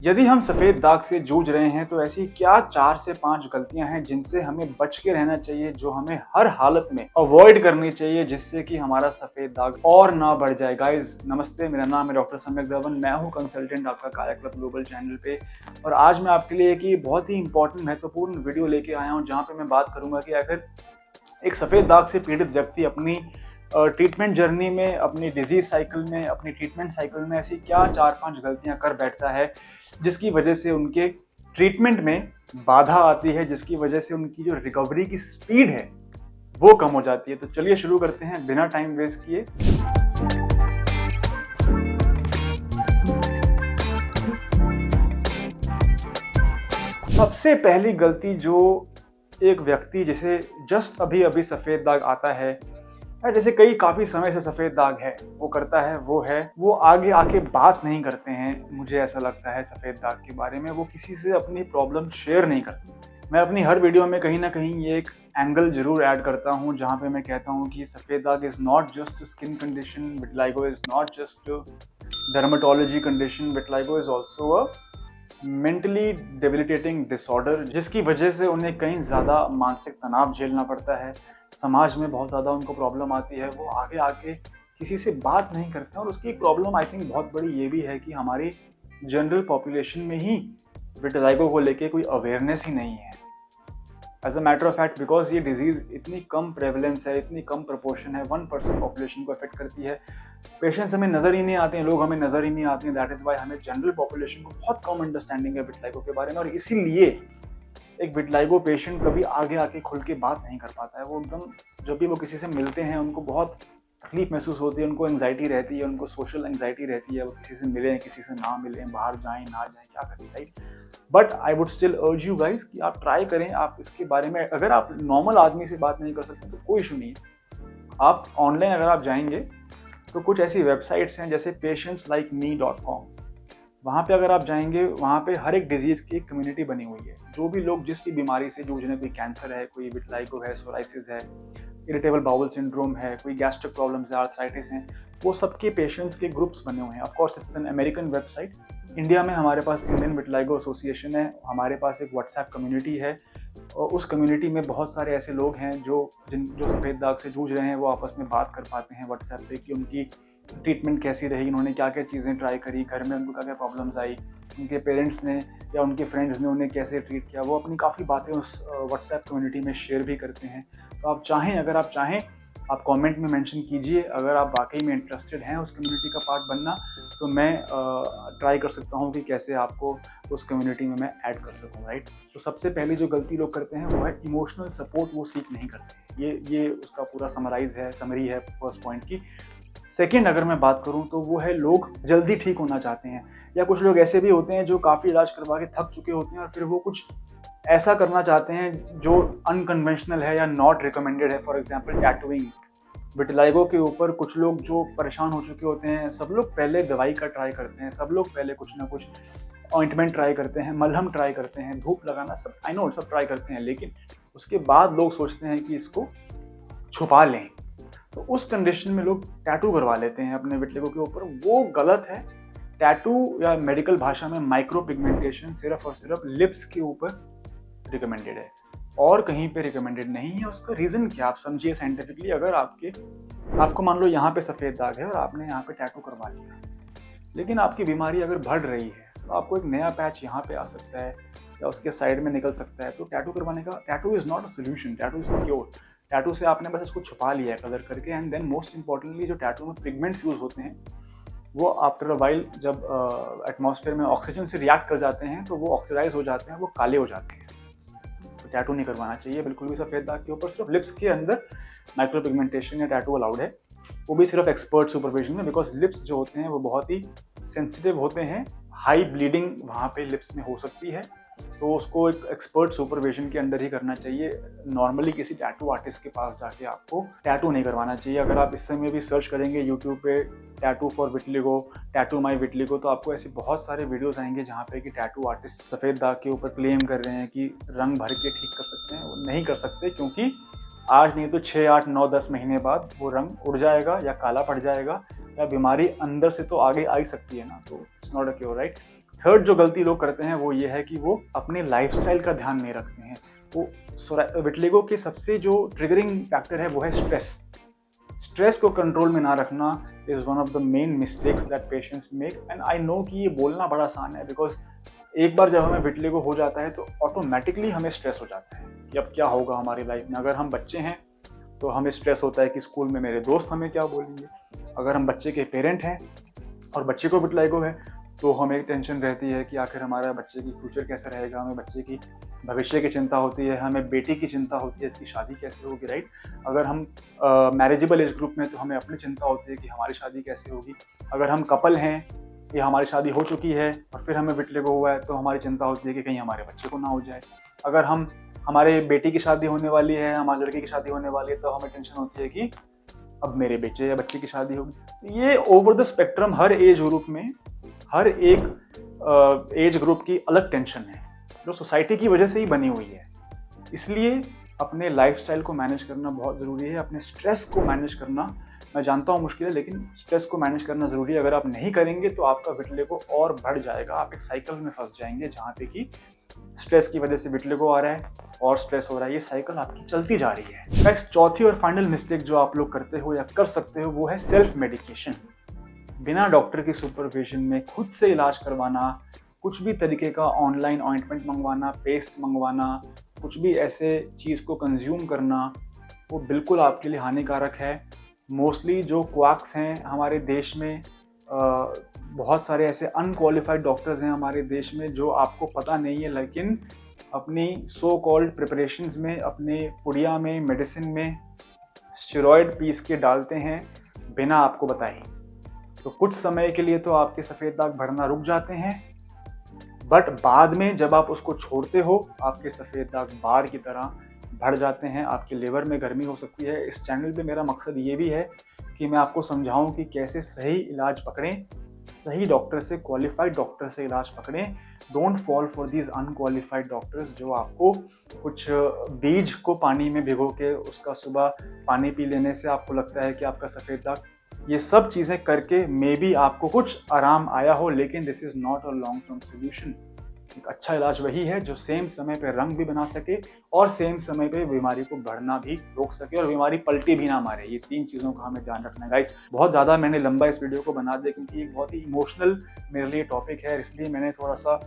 यदि हम सफ़ेद दाग से जूझ रहे हैं तो ऐसी क्या 4 से 5 गलतियां हैं जिनसे हमें बच के रहना चाहिए, जो हमें हर हालत में अवॉइड करनी चाहिए, जिससे कि हमारा सफ़ेद दाग और ना बढ़ जाए। गाइस नमस्ते, मेरा नाम है डॉक्टर सम्यक दवन, मैं हूं कंसल्टेंट आपका काया क्लब ग्लोबल चैनल पे। और आज मैं आपके लिए एक बहुत ही इंपॉर्टेंट महत्वपूर्ण वीडियो लेके आया हूं, जहां पे मैं बात करूंगा कि अगर एक सफ़ेद दाग से पीड़ित व्यक्ति अपनी ट्रीटमेंट जर्नी में, अपनी डिजीज साइकिल में, अपनी ट्रीटमेंट साइकिल में ऐसी क्या 4-5 गलतियां कर बैठता है जिसकी वजह से उनके ट्रीटमेंट में बाधा आती है, जिसकी वजह से उनकी जो रिकवरी की स्पीड है वो कम हो जाती है। तो चलिए शुरू करते हैं बिना टाइम वेस्ट किए। सबसे पहली गलती जो एक व्यक्ति जिसे जस्ट अभी अभी सफ़ेद दाग आता है, या जैसे काफ़ी समय से सफ़ेद दाग है, वो करता है वो आगे आके बात नहीं करते हैं। मुझे ऐसा लगता है सफ़ेद दाग के बारे में वो किसी से अपनी प्रॉब्लम शेयर नहीं करते। मैं अपनी हर वीडियो में कहीं ना कहीं ये एक एंगल जरूर ऐड करता हूँ, जहाँ पे मैं कहता हूँ कि सफ़ेद दाग is not just skin condition, vitiligo is not just dermatology condition, vitiligo is also a mentally debilitating disorder, जिसकी वजह से उन्हें कहीं ज़्यादा मानसिक तनाव झेलना पड़ता है। समाज में बहुत ज़्यादा उनको प्रॉब्लम आती है, वो आगे आके किसी से बात नहीं करते हैं। और उसकी प्रॉब्लम आई थिंक बहुत बड़ी ये भी है कि हमारी जनरल पॉपुलेशन में ही विटिलिगो को लेके कोई अवेयरनेस ही नहीं है। As a matter of fact, because ये डिजीज़ इतनी कम प्रेवलेंस है, इतनी कम प्रपोर्शन है, 1% पॉपुलेशन को अफेक्ट करती है। पेशेंट्स हमें नज़र ही नहीं आते हैं, लोग हमें नज़र ही नहीं आते हैं। दैट इज़ वाई हमें जनरल पॉपुलेशन को बहुत कम अंडरस्टैंडिंग है विटिलिगो के बारे में, और इसीलिए एक विटिलिगो पेशेंट कभी आगे आके खुल के बात नहीं कर पाता है। वो एकदम, जब भी वो किसी से मिलते हैं उनको बहुत तकलीफ महसूस होती है, उनको एंग्जाइटी रहती है, उनको सोशल एंग्जाइटी रहती है। वो किसी से मिलें, किसी से ना मिलें, बाहर जाएं ना जाएं, क्या करें, right. But I would still urge you guys कि आप ट्राई करें। आप इसके बारे में, अगर आप नॉर्मल आदमी से बात नहीं कर सकते तो कोई इशू नहीं है। आप ऑनलाइन अगर आप जाएंगे तो कुछ ऐसी वेबसाइट्स हैं जैसे patientslikeme.com, वहाँ पे अगर आप जाएंगे, वहाँ पे हर एक डिजीज़ की एक कम्युनिटी बनी हुई है। जो भी लोग जिस भी बीमारी से जूझ रहे हैं, कोई कैंसर है, कोई विटिलिगो है, सोराइसिस है, इरिटेबल बाउल सिंड्रोम है, कोई गैस्ट्रिक प्रॉब्लम्स है, आर्थराइटिस हैं, वो सबके पेशेंट्स के ग्रुप्स बने हुए हैं। Of course it's an American website. India में हमारे पास इंडियन विटिलिगो एसोसिएशन है, हमारे पास एक व्हाट्सएप कम्युनिटी है, और उस कम्युनिटी में बहुत सारे ऐसे लोग हैं जो सफ़ेद दाग से जूझ रहे हैं। वो आपस में बात कर पाते हैं व्हाट्सएप पे कि उनकी ट्रीटमेंट कैसी रही, उन्होंने क्या क्या चीज़ें ट्राई करी, घर में उनको क्या क्या प्रॉब्लम्स आई, उनके पेरेंट्स ने या उनके फ्रेंड्स ने उन्हें कैसे ट्रीट किया। वो अपनी काफ़ी बातें उस व्हाट्सएप कम्युनिटी में शेयर भी करते हैं। तो आप चाहें, अगर आप चाहें, आप कमेंट में मेंशन कीजिए। अगर आप वाकई में इंटरेस्टेड हैं उस कम्युनिटी का पार्ट बनना, तो मैं ट्राई कर सकता हूँ कि कैसे आपको उस कम्युनिटी में मैं ऐड कर सकूँ, राइट। तो सबसे पहली जो गलती लोग करते हैं वो है इमोशनल सपोर्ट वो सीख नहीं करते। ये उसका पूरा समरी है फर्स्ट पॉइंट की। सेकेंड अगर मैं बात करूं तो वो है लोग जल्दी ठीक होना चाहते हैं, या कुछ लोग ऐसे भी होते हैं जो काफ़ी इलाज करवा के थक चुके होते हैं और फिर वो कुछ ऐसा करना चाहते हैं जो अनकन्वेंशनल है या नॉट रिकमेंडेड है। For example tattooing. विटिलिगो के ऊपर कुछ लोग जो परेशान हो चुके होते हैं, सब लोग पहले दवाई का ट्राई करते हैं, सब लोग पहले कुछ ना कुछ ऑइंटमेंट ट्राई करते हैं, मलहम ट्राई करते हैं, धूप लगाना, सब आई नो सब ट्राई करते हैं, लेकिन उसके बाद लोग सोचते हैं कि इसको छुपा लें। तो उस कंडीशन में लोग टैटू करवा लेते हैं अपने विटिलिगो के ऊपर। वो गलत है। टैटू या मेडिकल भाषा में माइक्रो पिगमेंटेशन सिर्फ और सिर्फ लिप्स के ऊपर रिकमेंडेड है, और कहीं पे रिकमेंडेड नहीं है। उसका रीज़न क्या, आप समझिए साइंटिफिकली। अगर आपको मान लो यहाँ पे सफ़ेद दाग है और आपने यहाँ पे टैटू करवा लिया, लेकिन आपकी बीमारी अगर बढ़ रही है तो आपको एक नया पैच यहाँ पे आ सकता है या उसके साइड में निकल सकता है। तो टैटू करवाने का, tattoo is not a solution, tattoo is a cure. Tattoo से आपने बस इसको छुपा लिया है कलर करके। एंड देन मोस्ट इंपॉर्टेंटली, जो टैटू में पिगमेंट्स यूज़ होते हैं वो आफ्टर अ वाइल जब एटमॉस्फेयर में ऑक्सीजन से रिएक्ट कर जाते हैं तो वो ऑक्सीडाइज हो जाते हैं, वो काले हो जाते हैं। तो टैटू नहीं करवाना चाहिए बिल्कुल भी सफ़ेद दाग के ऊपर। सिर्फ लिप्स के अंदर माइक्रो पिगमेंटेशन या टैटू अलाउड है, वो भी सिर्फ एक्सपर्ट सुपरविजन में, बिकॉज लिप्स जो होते हैं वो बहुत ही सेंसिटिव होते हैं। हाई ब्लीडिंग वहाँ पे लिप्स में हो सकती है, तो उसको एक एक्सपर्ट सुपरविजन के अंदर ही करना चाहिए। नॉर्मली किसी टैटू आर्टिस्ट के पास जाके आपको टैटू नहीं करवाना चाहिए। अगर आप इस समय भी सर्च करेंगे यूट्यूब पे tattoo for vitiligo, tattoo my vitiligo, तो आपको ऐसे बहुत सारे वीडियोस आएंगे जहाँ पे कि टैटू आर्टिस्ट सफ़ेद दाग के ऊपर क्लेम कर रहे हैं कि रंग भर के ठीक कर सकते हैं। वो नहीं कर सकते, क्योंकि आज नहीं तो 6, 8, 9, 10 महीने बाद वो रंग उड़ जाएगा या काला पड़ जाएगा, या बीमारी अंदर से तो आगे आ ही सकती है ना। तो it's not a cure, right. Third जो गलती लोग करते हैं वो ये है कि वो अपने लाइफस्टाइल का ध्यान नहीं रखते हैं। वो विटिलिगो के सबसे जो ट्रिगरिंग फैक्टर है वो है स्ट्रेस। स्ट्रेस को कंट्रोल में ना रखना is one of the main mistakes that patients make. And I know कि ये बोलना बड़ा आसान है, बिकॉज एक बार जब हमें विटिलिगो हो जाता है तो ऑटोमेटिकली हमें स्ट्रेस हो जाता है कि अब क्या होगा हमारी लाइफ में। अगर हम बच्चे हैं तो हमें स्ट्रेस होता है कि स्कूल में मेरे दोस्त हमें क्या बोलेंगे। अगर हम बच्चे के पेरेंट हैं और बच्चे को विटिलिगो है तो हमें टेंशन रहती है कि आखिर हमारा बच्चे की फ्यूचर कैसे रहेगा, हमें बच्चे की भविष्य की चिंता होती है, हमें बेटी की चिंता होती है, इसकी शादी कैसे होगी, राइट। अगर हम मैरिजेबल एज ग्रुप में तो हमें अपनी चिंता होती है कि हमारी शादी कैसे होगी। अगर हम कपल हैं या हमारी शादी हो चुकी है और फिर हमें विटिलिगो हुआ है तो हमारी चिंता होती है कि कहीं हमारे बच्चे को ना हो जाए। अगर हमारे बेटी की शादी होने वाली है, हमारे लड़के की शादी होने वाली है तो हमें टेंशन होती है कि अब मेरे बेटे या बच्चे की शादी होगी। ये over the spectrum her age group में, हर एक एज ग्रुप की अलग टेंशन है जो सोसाइटी की वजह से ही बनी हुई है। इसलिए अपने लाइफस्टाइल को मैनेज करना बहुत ज़रूरी है। अपने स्ट्रेस को मैनेज करना, मैं जानता हूँ मुश्किल है, लेकिन स्ट्रेस को मैनेज करना ज़रूरी है। अगर आप नहीं करेंगे तो आपका विटिलिगो और बढ़ जाएगा, आप एक साइकिल में फंस जाएंगे जहाँ पे कि स्ट्रेस की वजह से विटिलिगो आ रहा है और स्ट्रेस हो रहा है, ये साइकिल आपकी चलती जा रही है। गाइस, चौथी और फाइनल मिस्टेक जो आप लोग करते हो या कर सकते हो वो है सेल्फ मेडिकेशन। बिना डॉक्टर की सुपरविजन में खुद से इलाज करवाना, कुछ भी तरीके का ऑनलाइन ऑइंटमेंट मंगवाना, पेस्ट मंगवाना, कुछ भी ऐसे चीज़ को कंज्यूम करना, वो बिल्कुल आपके लिए हानिकारक है। मोस्टली जो क्वाक्स हैं हमारे देश में, बहुत सारे ऐसे अनक्वालिफाइड डॉक्टर्स हैं हमारे देश में जो आपको पता नहीं है, लेकिन अपनी सो कॉल्ड प्रिपरेशंस में, अपने पुड़िया में, मेडिसिन में स्टेरॉयड पीस के डालते हैं बिना आपको बताए। तो कुछ समय के लिए तो आपके सफ़ेद दाग बढ़ना रुक जाते हैं, बट बाद में जब आप उसको छोड़ते हो आपके सफ़ेद दाग बार की तरह बढ़ जाते हैं, आपके लिवर में गर्मी हो सकती है। इस चैनल पे मेरा मकसद ये भी है कि मैं आपको समझाऊं कि कैसे सही इलाज पकड़ें, सही डॉक्टर से, क्वालिफाइड डॉक्टर से इलाज पकड़ें। Don't fall for these unqualified doctors जो आपको कुछ बीज को पानी में भिगो के उसका सुबह पानी पी लेने से आपको लगता है कि आपका सफ़ेद दाग, ये सब चीज़ें करके मे बी आपको कुछ आराम आया हो, लेकिन this is not a long term solution. एक अच्छा इलाज वही है जो सेम समय पे रंग भी बना सके और सेम समय पे बीमारी को बढ़ना भी रोक सके और बीमारी पलटी भी ना मारे। ये तीन चीज़ों का हमें ध्यान रखना है गाइस। बहुत ज़्यादा मैंने लंबा इस वीडियो को बना दिया क्योंकि एक बहुत ही इमोशनल मेरे लिए टॉपिक है, इसलिए मैंने थोड़ा सा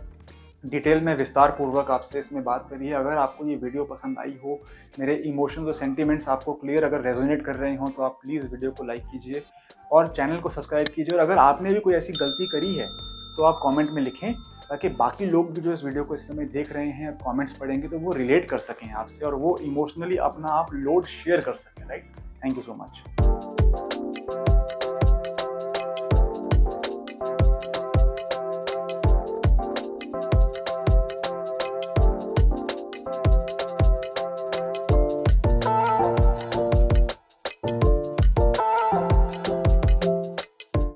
डिटेल में विस्तार पूर्वक आपसे इसमें बात करी है। अगर आपको ये वीडियो पसंद आई हो, मेरे इमोशंस और सेंटिमेंट्स आपको क्लियर अगर रेजोनेट कर रहे हो तो आप प्लीज़ वीडियो को लाइक कीजिए और चैनल को सब्सक्राइब कीजिए। और अगर आपने भी कोई ऐसी गलती करी है तो आप कमेंट में लिखें, ताकि बाकी लोग भी जो इस वीडियो को इस समय देख रहे हैं, कमेंट्स पढ़ेंगे तो वो रिलेट कर सकें आपसे और वो इमोशनली अपना आप लोड शेयर कर सकें, right. Thank you so much.